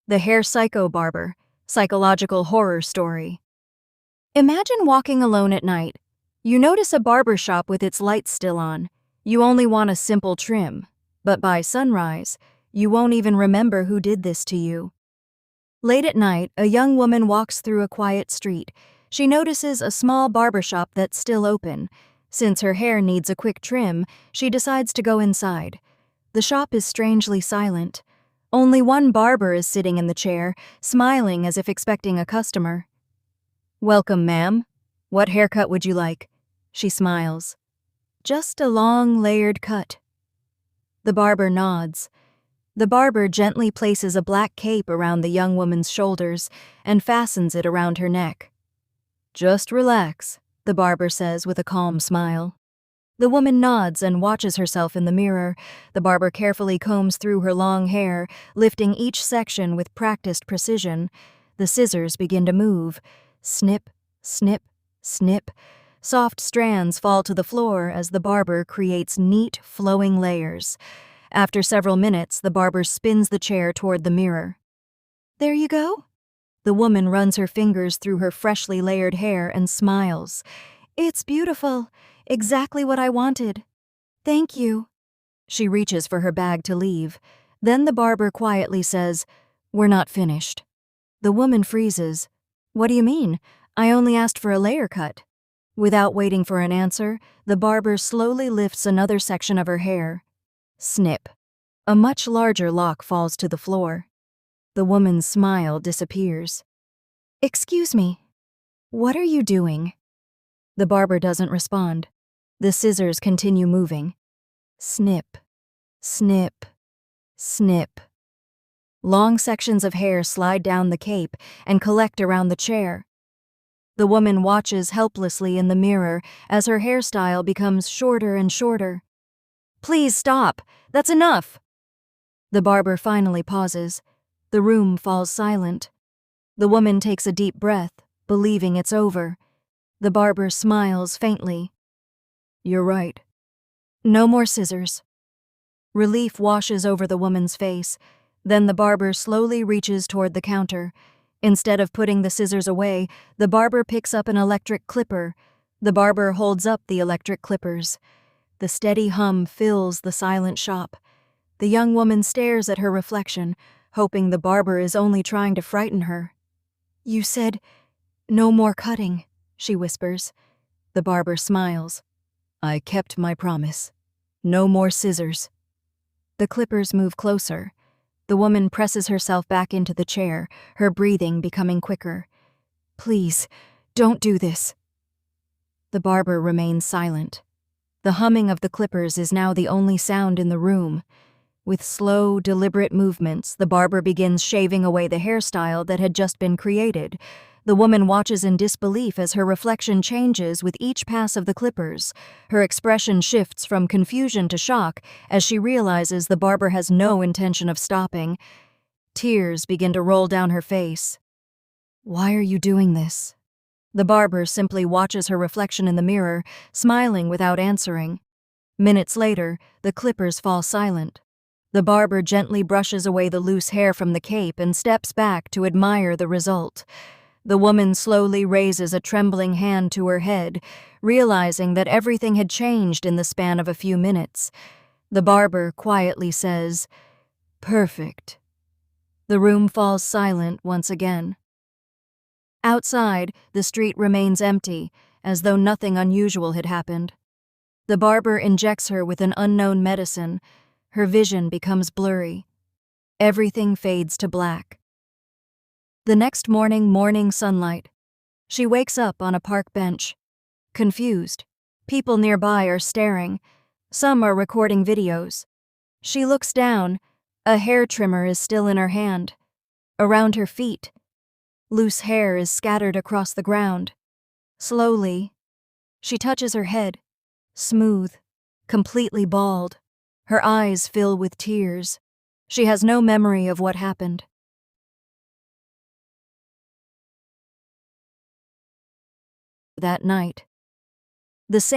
The Hair Psycho Barber, Psychological Horror Story. Imagine walking alone at night. You notice a barbershop with its lights still on. You only want a simple trim. But by sunrise, you won't even remember who did this to you. Late at night, a young woman walks through a quiet street. She notices a small barbershop that's still open. Since her hair needs a quick trim, she decides to go inside. The shop is strangely silent. Only one barber is sitting in the chair, smiling as if expecting a customer. "Welcome, ma'am. What haircut would you like?" She smiles. "Just a long, layered cut." The barber nods. The barber gently places a black cape around the young woman's shoulders and fastens it around her neck. "Just relax," the barber says with a calm smile. The woman nods and watches herself in the mirror. The barber carefully combs through her long hair, lifting each section with practiced precision. The scissors begin to move. Snip, snip, snip. Soft strands fall to the floor as the barber creates neat, flowing layers. After several minutes, the barber spins the chair toward the mirror. "There you go." The woman runs her fingers through her freshly layered hair and smiles. "It's beautiful. Exactly what I wanted. Thank you." She reaches for her bag to leave. Then the barber quietly says, "We're not finished." The woman freezes. "What do you mean? I only asked for a layer cut." Without waiting for an answer, the barber slowly lifts another section of her hair. Snip. A much larger lock falls to the floor. The woman's smile disappears. "Excuse me. What are you doing?" The barber doesn't respond. The scissors continue moving. Snip, snip, snip. Long sections of hair slide down the cape and collect around the chair. The woman watches helplessly in the mirror as her hairstyle becomes shorter and shorter. "Please stop. That's enough." The barber finally pauses. The room falls silent. The woman takes a deep breath, believing it's over. The barber smiles faintly. "You're right. No more scissors." Relief washes over the woman's face. Then the barber slowly reaches toward the counter. Instead of putting the scissors away, the barber picks up an electric clipper. The barber holds up the electric clippers. The steady hum fills the silent shop. The young woman stares at her reflection, hoping the barber is only trying to frighten her. "You said no more cutting," she whispers. The barber smiles. "I kept my promise. No more scissors." The clippers move closer. The woman presses herself back into the chair, her breathing becoming quicker. "Please, don't do this." The barber remains silent. The humming of the clippers is now the only sound in the room. With slow, deliberate movements, the barber begins shaving away the hairstyle that had just been created. The woman watches in disbelief as her reflection changes with each pass of the clippers. Her expression shifts from confusion to shock as she realizes the barber has no intention of stopping. Tears begin to roll down her face. "Why are you doing this?" The barber simply watches her reflection in the mirror, smiling without answering. Minutes later, the clippers fall silent. The barber gently brushes away the loose hair from the cape and steps back to admire the result. The woman slowly raises a trembling hand to her head, realizing that everything had changed in the span of a few minutes. The barber quietly says, "Perfect." The room falls silent once again. Outside, the street remains empty, as though nothing unusual had happened. The barber injects her with an unknown medicine. Her vision becomes blurry. Everything fades to black. The next morning sunlight. She wakes up on a park bench. Confused. People nearby are staring. Some are recording videos. She looks down. A hair trimmer is still in her hand. Around her feet, loose hair is scattered across the ground. Slowly, she touches her head. Smooth, completely bald. Her eyes fill with tears. She has no memory of what happened. That night, the same